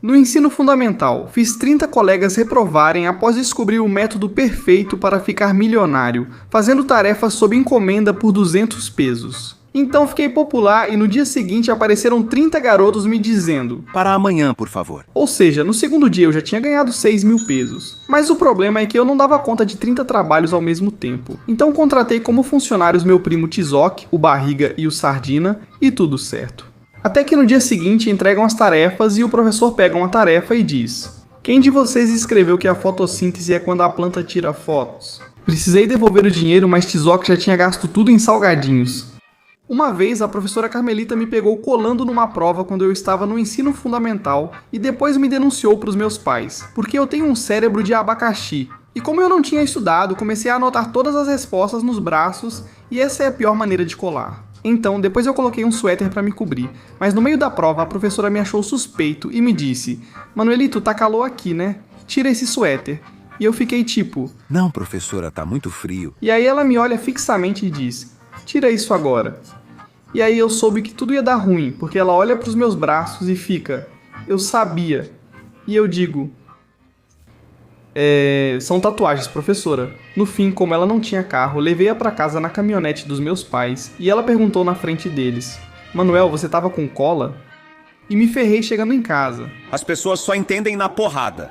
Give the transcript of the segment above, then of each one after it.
No ensino fundamental, fiz 30 colegas reprovarem após descobrir o método perfeito para ficar milionário, fazendo tarefas sob encomenda por 200 pesos. Então fiquei popular e no dia seguinte apareceram 30 garotos me dizendo: para amanhã, por favor. Ou seja, no segundo dia eu já tinha ganhado 6.000 pesos. Mas o problema é que eu não dava conta de 30 trabalhos ao mesmo tempo. Então contratei como funcionários meu primo Tizoc, o Barriga e o Sardina, e tudo certo. Até que no dia seguinte entregam as tarefas e o professor pega uma tarefa e diz: quem de vocês escreveu que a fotossíntese é quando a planta tira fotos? Precisei devolver o dinheiro, mas Tizoc já tinha gasto tudo em salgadinhos. Uma vez, a professora Carmelita me pegou colando numa prova quando eu estava no ensino fundamental e depois me denunciou para os meus pais, porque eu tenho um cérebro de abacaxi. E como eu não tinha estudado, comecei a anotar todas as respostas nos braços e essa é a pior maneira de colar. Então, depois eu coloquei um suéter para me cobrir, mas no meio da prova a professora me achou suspeito e me disse: Manuelito, tá calor aqui, né? Tira esse suéter. E eu fiquei tipo: não, professora, tá muito frio. E aí ela me olha fixamente e diz: tira isso agora. E aí eu soube que tudo ia dar ruim, porque ela olha pros meus braços e fica: eu sabia. E eu digo: são tatuagens, professora. No fim, como ela não tinha carro, levei-a pra casa na caminhonete dos meus pais e ela perguntou na frente deles: Manuel, você tava com cola? E me ferrei chegando em casa. As pessoas só entendem na porrada.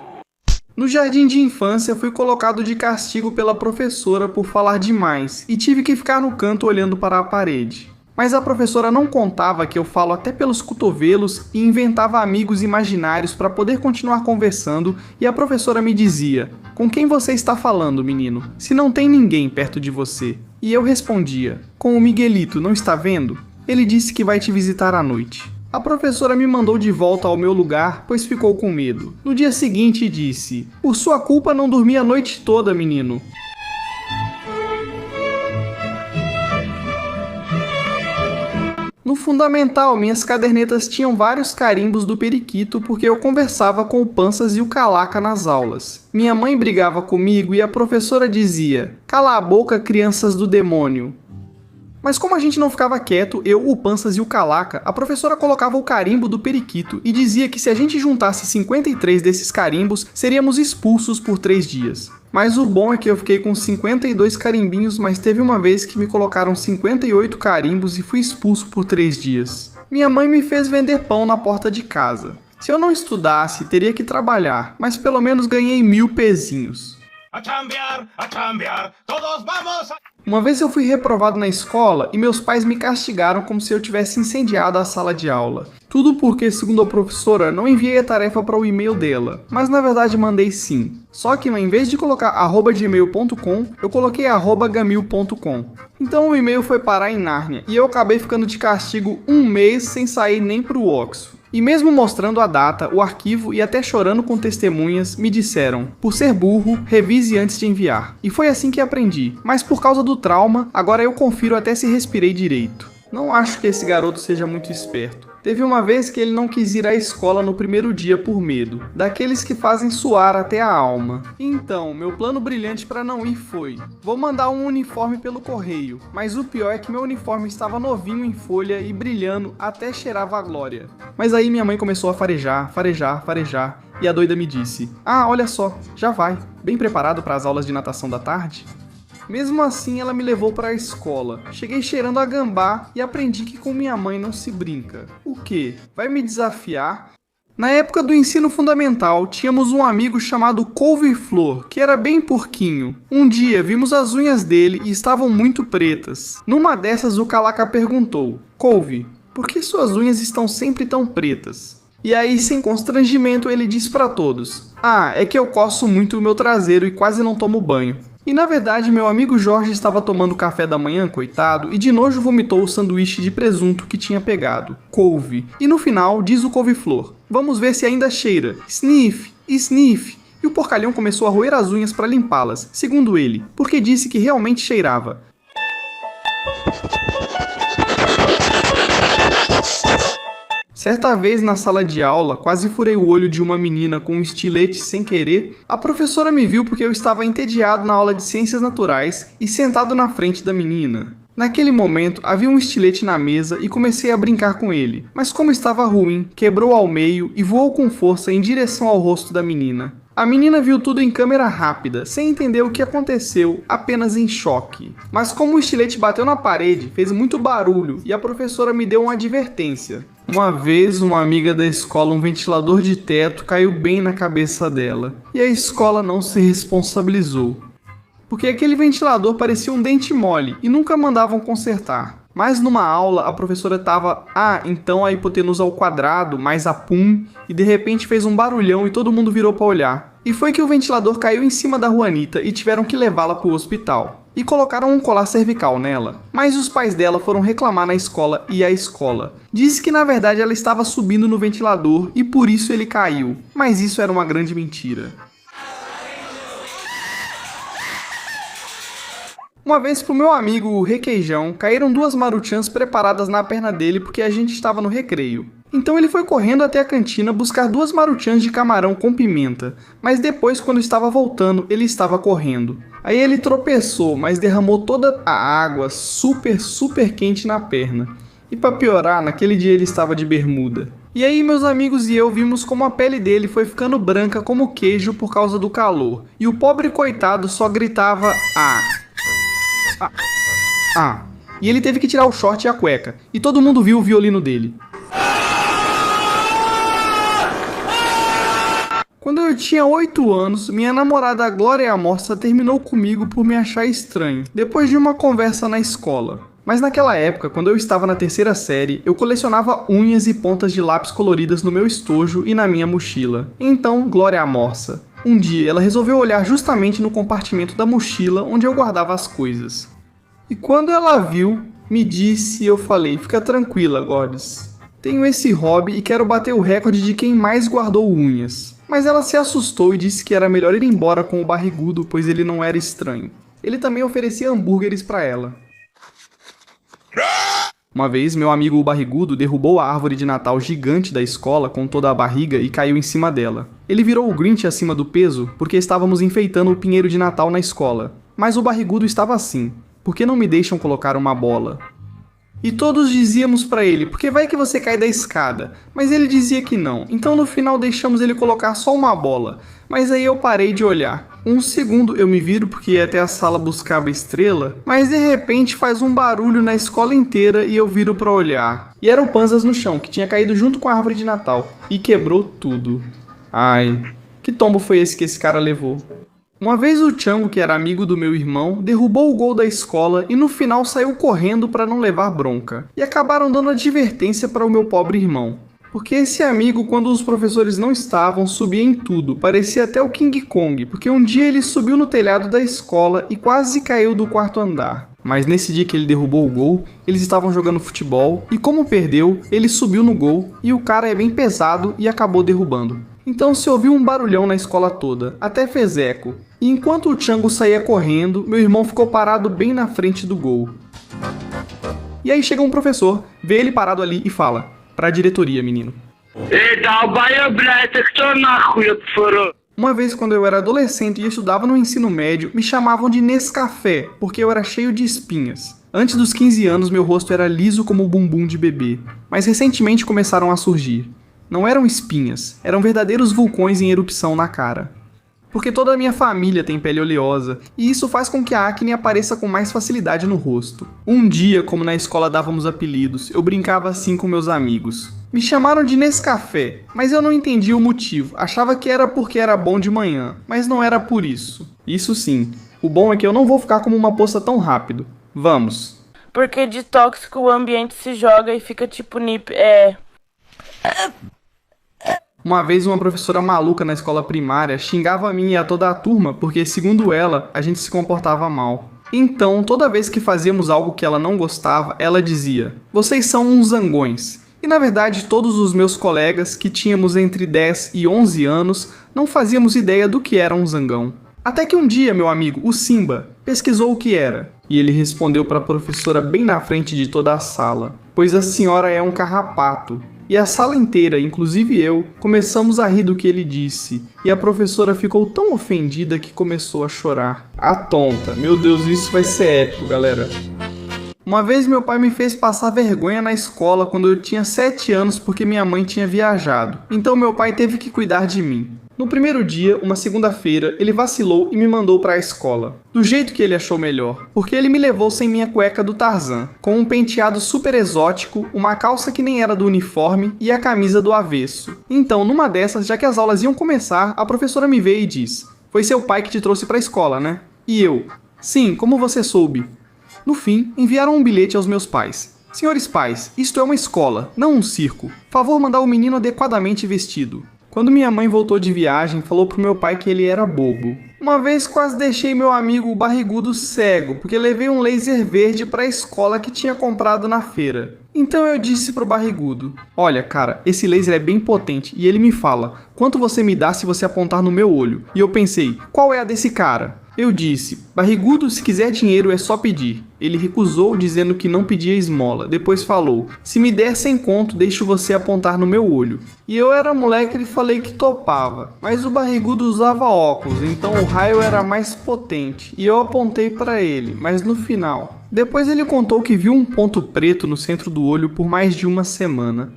No jardim de infância, fui colocado de castigo pela professora por falar demais e tive que ficar no canto olhando para a parede. Mas a professora não contava que eu falo até pelos cotovelos e inventava amigos imaginários para poder continuar conversando e a professora me dizia: com quem você está falando, menino? Se não tem ninguém perto de você. E eu respondia: com o Miguelito, não está vendo? Ele disse que vai te visitar à noite. A professora me mandou de volta ao meu lugar, pois ficou com medo. No dia seguinte disse: por sua culpa não dormi a noite toda, menino. No fundamental, minhas cadernetas tinham vários carimbos do periquito porque eu conversava com o Panças e o Calaca nas aulas. Minha mãe brigava comigo e a professora dizia: cala a boca, crianças do demônio. Mas como a gente não ficava quieto, eu, o Panças e o Calaca, a professora colocava o carimbo do periquito e dizia que se a gente juntasse 53 desses carimbos, seríamos expulsos por 3 dias. Mas o bom é que eu fiquei com 52 carimbinhos, mas teve uma vez que me colocaram 58 carimbos e fui expulso por 3 dias. Minha mãe me fez vender pão na porta de casa. Se eu não estudasse, teria que trabalhar, mas pelo menos ganhei 1000 pezinhos. A chambear, todos vamos! Uma vez eu fui reprovado na escola e meus pais me castigaram como se eu tivesse incendiado a sala de aula. Tudo porque, segundo a professora, não enviei a tarefa para o e-mail dela, mas na verdade mandei sim. Só que em vez de colocar @gmail.com, eu coloquei @gamil.com. Então o e-mail foi parar em Nárnia e eu acabei ficando de castigo 1 mês sem sair nem pro Oxo. E mesmo mostrando a data, o arquivo e até chorando com testemunhas, me disseram: por ser burro, revise antes de enviar. E foi assim que aprendi, mas por causa do trauma, agora eu confiro até se respirei direito. Não acho que esse garoto seja muito esperto. Teve uma vez que ele não quis ir à escola no primeiro dia por medo, daqueles que fazem suar até a alma. Então, meu plano brilhante para não ir foi: vou mandar um uniforme pelo correio, mas o pior é que meu uniforme estava novinho em folha e brilhando até cheirava a glória. Mas aí minha mãe começou a farejar, e a doida me disse: ah, olha só, já vai, bem preparado para as aulas de natação da tarde? Mesmo assim, ela me levou para a escola. Cheguei cheirando a gambá e aprendi que com minha mãe não se brinca. O quê? Vai me desafiar? Na época do ensino fundamental, tínhamos um amigo chamado Couve-Flor, que era bem porquinho. Um dia, vimos as unhas dele e estavam muito pretas. Numa dessas, o Calaca perguntou: Couve, por que suas unhas estão sempre tão pretas? E aí, sem constrangimento, ele disse para todos: ah, é que eu coço muito o meu traseiro e quase não tomo banho. E na verdade, meu amigo Jorge estava tomando café da manhã, coitado, e de nojo vomitou o sanduíche de presunto que tinha pegado. Couve. E no final, diz o couve-flor: vamos ver se ainda cheira. Sniff, sniff. E o porcalhão começou a roer as unhas para limpá-las, segundo ele, porque disse que realmente cheirava. Certa vez na sala de aula, quase furei o olho de uma menina com um estilete sem querer. A professora me viu porque eu estava entediado na aula de ciências naturais e sentado na frente da menina. Naquele momento, havia um estilete na mesa e comecei a brincar com ele, mas como estava ruim, quebrou ao meio e voou com força em direção ao rosto da menina. A menina viu tudo em câmera rápida, sem entender o que aconteceu, apenas em choque. Mas como o estilete bateu na parede, fez muito barulho e a professora me deu uma advertência. Uma vez, uma amiga da escola, um ventilador de teto caiu bem na cabeça dela, e a escola não se responsabilizou. Porque aquele ventilador parecia um dente mole e nunca mandavam consertar. Mas numa aula a professora tava, então a hipotenusa ao quadrado, mais a pum, e de repente fez um barulhão e todo mundo virou para olhar. E foi que o ventilador caiu em cima da Juanita e tiveram que levá-la para o hospital. E colocaram um colar cervical nela. Mas os pais dela foram reclamar na escola e a escola disse que na verdade ela estava subindo no ventilador e por isso ele caiu. Mas isso era uma grande mentira. Uma vez pro meu amigo o Requeijão, caíram 2 maruchãs preparadas na perna dele porque a gente estava no recreio. Então ele foi correndo até a cantina buscar 2 maruchãs de camarão com pimenta, mas depois quando estava voltando ele estava correndo. Aí ele tropeçou, mas derramou toda a água super quente na perna. E pra piorar, naquele dia ele estava de bermuda. E aí meus amigos e eu vimos como a pele dele foi ficando branca como queijo por causa do calor. E o pobre coitado só gritava E ele teve que tirar o short e a cueca. E todo mundo viu o violino dele. Quando eu tinha 8 anos, minha namorada Glória Amorça terminou comigo por me achar estranho, depois de uma conversa na escola. Mas naquela época, quando eu estava na 3ª série, eu colecionava unhas e pontas de lápis coloridas no meu estojo e na minha mochila. Então, Glória Amorça. Um dia, ela resolveu olhar justamente no compartimento da mochila onde eu guardava as coisas. E quando ela viu, me disse e eu falei, fica tranquila, Gordes. Tenho esse hobby e quero bater o recorde de quem mais guardou unhas. Mas ela se assustou e disse que era melhor ir embora com o barrigudo, pois ele não era estranho. Ele também oferecia hambúrgueres para ela. Uma vez, meu amigo o barrigudo derrubou a árvore de Natal gigante da escola com toda a barriga e caiu em cima dela. Ele virou o Grinch acima do peso porque estávamos enfeitando o pinheiro de Natal na escola. Mas o barrigudo estava assim. Por que não me deixam colocar uma bola? E todos dizíamos pra ele, porque vai que você cai da escada. Mas ele dizia que não, então no final deixamos ele colocar só uma bola. Mas aí eu parei de olhar. Um segundo eu me viro porque ia até a sala buscar a estrela, mas de repente faz um barulho na escola inteira e eu viro pra olhar. E era o Panzas no chão, que tinha caído junto com a árvore de Natal. E quebrou tudo. Ai, que tombo foi esse que esse cara levou? Uma vez o Chango, que era amigo do meu irmão, derrubou o gol da escola e no final saiu correndo para não levar bronca. E acabaram dando advertência para o meu pobre irmão. Porque esse amigo, quando os professores não estavam, subia em tudo. Parecia até o King Kong, porque um dia ele subiu no telhado da escola e quase caiu do 4º andar. Mas nesse dia que ele derrubou o gol, eles estavam jogando futebol e como perdeu, ele subiu no gol e o cara é bem pesado e acabou derrubando. Então se ouviu um barulhão na escola toda, até fez eco. E enquanto o Chango saía correndo, meu irmão ficou parado bem na frente do gol. E aí chega um professor, vê ele parado ali e fala, pra diretoria, menino. Uma vez quando eu era adolescente e estudava no ensino médio, me chamavam de Nescafé, porque eu era cheio de espinhas. Antes dos 15 anos meu rosto era liso como o bumbum de bebê, mas recentemente começaram a surgir. Não eram espinhas, eram verdadeiros vulcões em erupção na cara. Porque toda a minha família tem pele oleosa, e isso faz com que a acne apareça com mais facilidade no rosto. Um dia, como na escola dávamos apelidos, eu brincava assim com meus amigos. Me chamaram de Nescafé, mas eu não entendia o motivo, achava que era porque era bom de manhã, mas não era por isso. Isso sim, o bom é que eu não vou ficar como uma poça tão rápido. Vamos. Porque de tóxico o ambiente se joga e fica tipo nip, Uma vez uma professora maluca na escola primária xingava a mim e a toda a turma porque, segundo ela, a gente se comportava mal. Então, toda vez que fazíamos algo que ela não gostava, ela dizia, vocês são uns zangões. E na verdade, todos os meus colegas, que tínhamos entre 10 e 11 anos, não fazíamos ideia do que era um zangão. Até que um dia, meu amigo, o Simba, pesquisou o que era. E ele respondeu para a professora bem na frente de toda a sala, pois a senhora é um carrapato. E a sala inteira, inclusive eu, começamos a rir do que ele disse. E a professora ficou tão ofendida que começou a chorar. A tonta. Meu Deus, isso vai ser épico, galera. Uma vez meu pai me fez passar vergonha na escola quando eu tinha 7 anos porque minha mãe tinha viajado. Então meu pai teve que cuidar de mim. No primeiro dia, uma segunda-feira, ele vacilou e me mandou para a escola. Do jeito que ele achou melhor, porque ele me levou sem minha cueca do Tarzan, com um penteado super exótico, uma calça que nem era do uniforme e a camisa do avesso. Então, numa dessas, já que as aulas iam começar, a professora me veio e disse: "Foi seu pai que te trouxe para a escola, né?" E eu: "Sim, como você soube?" No fim, enviaram um bilhete aos meus pais. "Senhores pais, isto é uma escola, não um circo. Favor mandar o menino adequadamente vestido." Quando minha mãe voltou de viagem, falou pro meu pai que ele era bobo. Uma vez quase deixei meu amigo o barrigudo cego, porque levei um laser verde para a escola que tinha comprado na feira. Então eu disse pro barrigudo: "Olha, cara, esse laser é bem potente." E ele me fala: "Quanto você me dá se você apontar no meu olho?" E eu pensei: qual é a desse cara? Eu disse: "Barrigudo, se quiser dinheiro é só pedir." Ele recusou, dizendo que não pedia esmola. Depois falou: "Se me der 100 conto, deixo você apontar no meu olho." E eu era moleque e falei que topava. Mas o barrigudo usava óculos, então o raio era mais potente. E eu apontei para ele, mas no final. Depois ele contou que viu um ponto preto no centro do olho por mais de uma semana.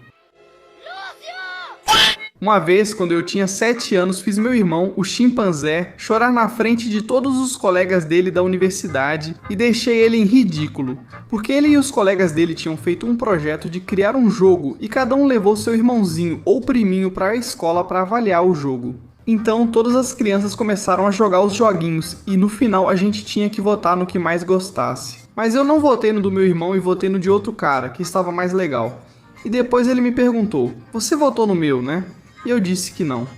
Uma vez, quando eu tinha 7 anos, fiz meu irmão, o chimpanzé, chorar na frente de todos os colegas dele da universidade e deixei ele em ridículo, porque ele e os colegas dele tinham feito um projeto de criar um jogo e cada um levou seu irmãozinho ou priminho para a escola para avaliar o jogo. Então todas as crianças começaram a jogar os joguinhos e no final a gente tinha que votar no que mais gostasse. Mas eu não votei no do meu irmão e votei no de outro cara, que estava mais legal. E depois ele me perguntou: "Você votou no meu, né?" E eu disse que não.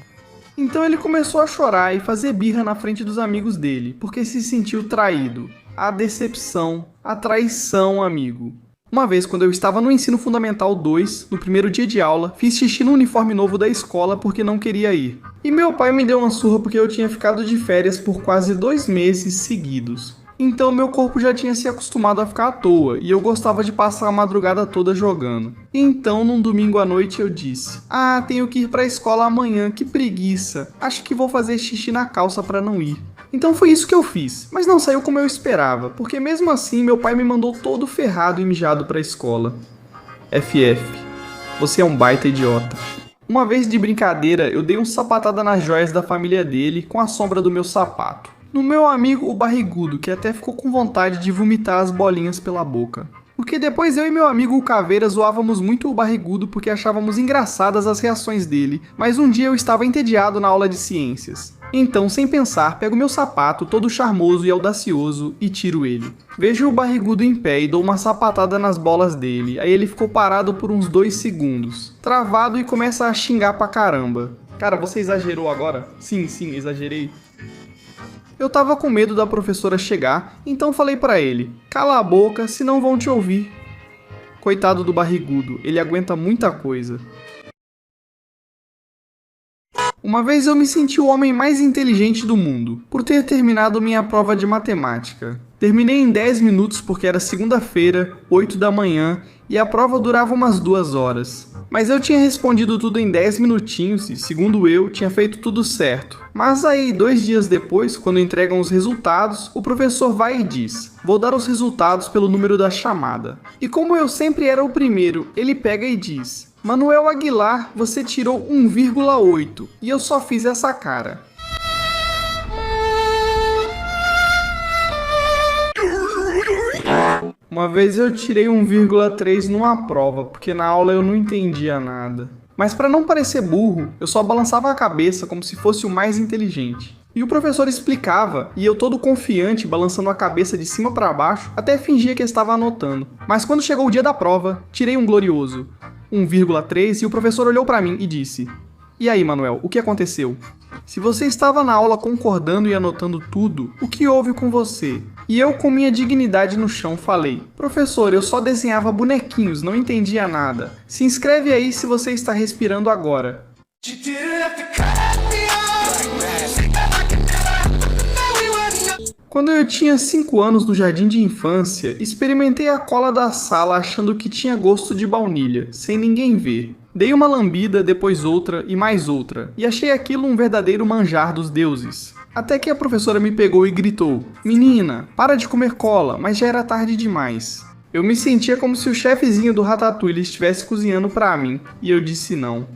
Então ele começou a chorar e fazer birra na frente dos amigos dele, porque se sentiu traído. A decepção, a traição, amigo. Uma vez, quando eu estava no Ensino Fundamental 2, no primeiro dia de aula, fiz xixi no uniforme novo da escola porque não queria ir. E meu pai me deu uma surra porque eu tinha ficado de férias por quase 2 meses seguidos. Então meu corpo já tinha se acostumado a ficar à toa, e eu gostava de passar a madrugada toda jogando. Então, num domingo à noite eu disse: "Ah, tenho que ir pra escola amanhã, que preguiça. Acho que vou fazer xixi na calça pra não ir." Então foi isso que eu fiz, mas não saiu como eu esperava, porque mesmo assim meu pai me mandou todo ferrado e mijado pra escola. FF, você é um baita idiota. Uma vez de brincadeira, eu dei uma sapatada nas joias da família dele com a sombra do meu sapato. No meu amigo o barrigudo, que até ficou com vontade de vomitar as bolinhas pela boca. Porque depois eu e meu amigo o Caveira zoávamos muito o barrigudo porque achávamos engraçadas as reações dele, mas um dia eu estava entediado na aula de ciências. Então, sem pensar, pego meu sapato, todo charmoso e audacioso, e tiro ele. Vejo o barrigudo em pé e dou uma sapatada nas bolas dele, aí ele ficou parado por uns 2 segundos, travado e começa a xingar pra caramba. Cara, você exagerou agora? Sim, exagerei. Eu tava com medo da professora chegar, então falei pra ele: "Cala a boca, senão vão te ouvir." Coitado do barrigudo, ele aguenta muita coisa. Uma vez eu me senti o homem mais inteligente do mundo, por ter terminado minha prova de matemática. Terminei em 10 minutos porque era segunda-feira, 8 da manhã, e a prova durava umas 2 horas. Mas eu tinha respondido tudo em 10 minutinhos e, segundo eu, tinha feito tudo certo. Mas aí, 2 dias depois, quando entregam os resultados, o professor vai e diz: "Vou dar os resultados pelo número da chamada." E como eu sempre era o primeiro, ele pega e diz: "Manuel Aguilar, você tirou 1,8. E eu só fiz essa cara. Uma vez eu tirei 1,3 numa prova, porque na aula eu não entendia nada. Mas para não parecer burro, eu só balançava a cabeça como se fosse o mais inteligente. E o professor explicava, e eu todo confiante, balançando a cabeça de cima para baixo, até fingia que estava anotando. Mas quando chegou o dia da prova, tirei um glorioso 1,3 e o professor olhou para mim e disse: "E aí, Manuel, o que aconteceu? Se você estava na aula concordando e anotando tudo, o que houve com você?" E eu, com minha dignidade no chão, falei: "Professor, eu só desenhava bonequinhos, não entendia nada. Se inscreve aí se você está respirando agora." Quando eu tinha 5 anos no jardim de infância, experimentei a cola da sala achando que tinha gosto de baunilha, sem ninguém ver. Dei uma lambida, depois outra e mais outra, e achei aquilo um verdadeiro manjar dos deuses. Até que a professora me pegou e gritou: "Menina, para de comer cola", mas já era tarde demais. Eu me sentia como se o chefezinho do Ratatouille estivesse cozinhando pra mim, e eu disse não.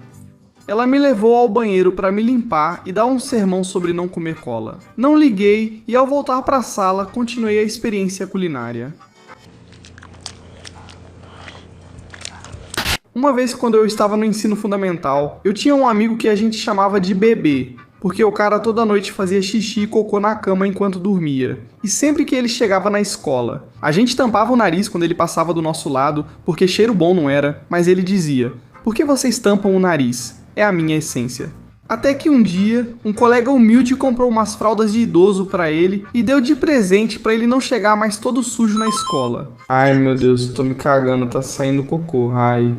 Ela me levou ao banheiro para me limpar e dar um sermão sobre não comer cola. Não liguei e ao voltar para a sala, continuei a experiência culinária. Uma vez quando eu estava no ensino fundamental, eu tinha um amigo que a gente chamava de bebê, porque o cara toda noite fazia xixi e cocô na cama enquanto dormia. E sempre que ele chegava na escola, a gente tampava o nariz quando ele passava do nosso lado, porque cheiro bom não era, mas ele dizia: "Por que vocês tampam o nariz? É a minha essência." Até que um dia, um colega humilde comprou umas fraldas de idoso pra ele e deu de presente pra ele não chegar mais todo sujo na escola. Ai meu Deus, tô me cagando, tá saindo cocô, ai.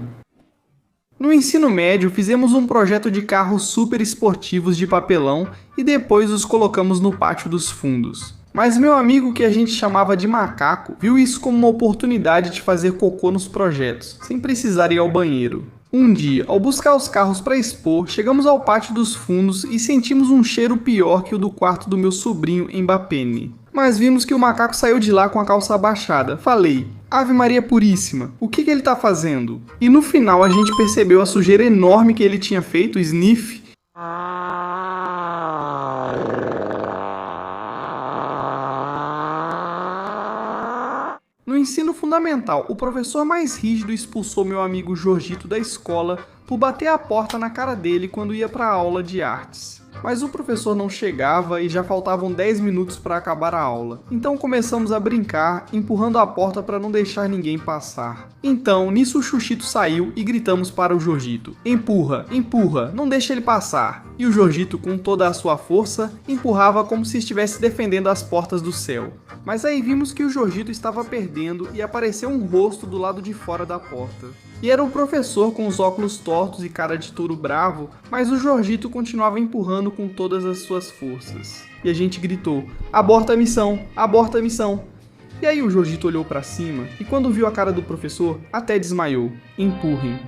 No ensino médio, fizemos um projeto de carros super esportivos de papelão e depois os colocamos no pátio dos fundos. Mas meu amigo, que a gente chamava de macaco, viu isso como uma oportunidade de fazer cocô nos projetos, sem precisar ir ao banheiro. Um dia, ao buscar os carros para expor, chegamos ao pátio dos fundos e sentimos um cheiro pior que o do quarto do meu sobrinho em Bapene. Mas vimos que o macaco saiu de lá com a calça abaixada. Falei: "Ave Maria Puríssima, o que ele tá fazendo?" E no final a gente percebeu a sujeira enorme que ele tinha feito, sniff. No ensino fundamental, o professor mais rígido expulsou meu amigo Jorgito da escola por bater a porta na cara dele quando ia para a aula de artes. Mas o professor não chegava e já faltavam 10 minutos para acabar a aula. Então começamos a brincar, empurrando a porta para não deixar ninguém passar. Então, nisso o Xuxito saiu e gritamos para o Jorgito: "Empurra, empurra, não deixa ele passar." E o Jorgito, com toda a sua força, empurrava como se estivesse defendendo as portas do céu. Mas aí vimos que o Jorgito estava perdendo e apareceu um rosto do lado de fora da porta. E era o professor com os óculos tortos e cara de touro bravo, mas o Jorgito continuava empurrando com todas as suas forças. E a gente gritou: "Aborta a missão! Aborta a missão!" E aí o Jorgito olhou pra cima e quando viu a cara do professor, até desmaiou. Empurrem.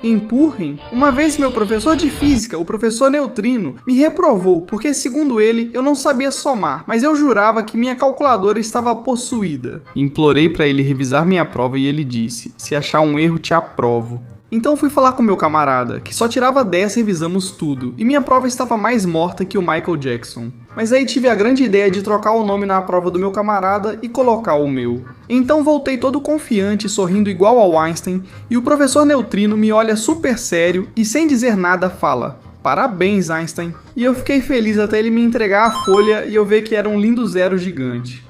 Empurrem? Uma vez meu professor de física, o professor Neutrino, me reprovou porque, segundo ele, eu não sabia somar, mas eu jurava que minha calculadora estava possuída. Implorei para ele revisar minha prova e ele disse: "Se achar um erro, te aprovo." Então fui falar com meu camarada, que só tirava 10 revisamos tudo, e minha prova estava mais morta que o Michael Jackson. Mas aí tive a grande ideia de trocar o nome na prova do meu camarada e colocar o meu. Então voltei todo confiante, sorrindo igual ao Einstein, e o professor Neutrino me olha super sério e sem dizer nada fala: "Parabéns, Einstein." E eu fiquei feliz até ele me entregar a folha e eu ver que era um lindo zero gigante.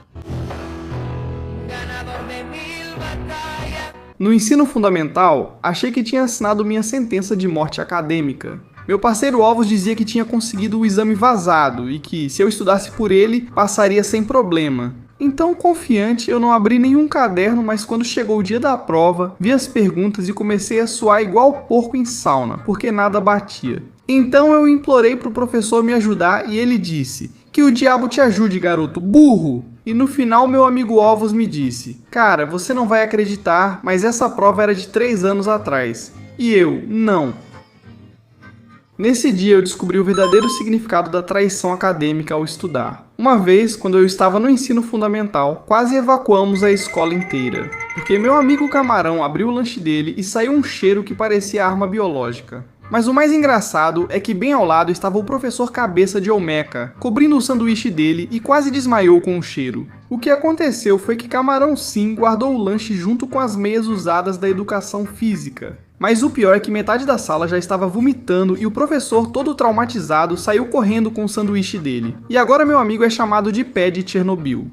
No ensino fundamental, achei que tinha assinado minha sentença de morte acadêmica. Meu parceiro Ovos dizia que tinha conseguido o exame vazado e que, se eu estudasse por ele, passaria sem problema. Então, confiante, eu não abri nenhum caderno, mas quando chegou o dia da prova, vi as perguntas e comecei a suar igual porco em sauna, porque nada batia. Então eu implorei pro professor me ajudar e ele disse: "Que o diabo te ajude, garoto, burro!" E no final meu amigo Ovos me disse: "Cara, você não vai acreditar, mas essa prova era de 3 anos atrás." E eu: "Não." Nesse dia eu descobri o verdadeiro significado da traição acadêmica ao estudar. Uma vez, quando eu estava no ensino fundamental, quase evacuamos a escola inteira, porque meu amigo Camarão abriu o lanche dele e saiu um cheiro que parecia arma biológica. Mas o mais engraçado é que bem ao lado estava o professor Cabeça de Olmeca, cobrindo o sanduíche dele e quase desmaiou com o cheiro. O que aconteceu foi que Camarão sim guardou o lanche junto com as meias usadas da educação física. Mas o pior é que metade da sala já estava vomitando e o professor, todo traumatizado, saiu correndo com o sanduíche dele. E agora meu amigo é chamado de pé de Chernobyl.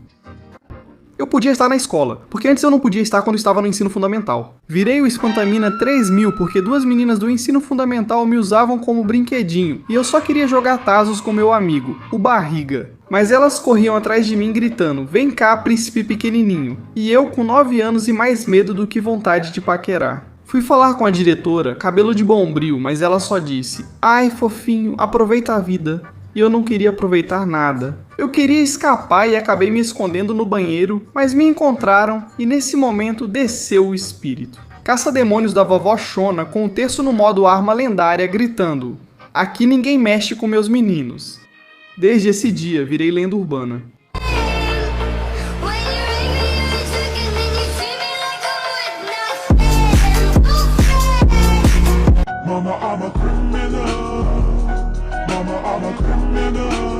Eu podia estar na escola, porque antes eu não podia estar quando estava no ensino fundamental. Virei o Espantamina 3000 porque 2 meninas do ensino fundamental me usavam como brinquedinho e eu só queria jogar tazos com meu amigo, o Barriga. Mas elas corriam atrás de mim gritando: "Vem cá, príncipe pequenininho." E eu com 9 anos e mais medo do que vontade de paquerar. Fui falar com a diretora, cabelo de bombril, mas ela só disse: "Ai, fofinho, aproveita a vida." E eu não queria aproveitar nada. Eu queria escapar e acabei me escondendo no banheiro, mas me encontraram e nesse momento desceu o espírito. Caça-demônios da vovó Xona com o terço no modo arma lendária gritando: "Aqui ninguém mexe com meus meninos." Desde esse dia virei lenda urbana. When you're Mama, I'm a criminal. Mama, I'm a criminal.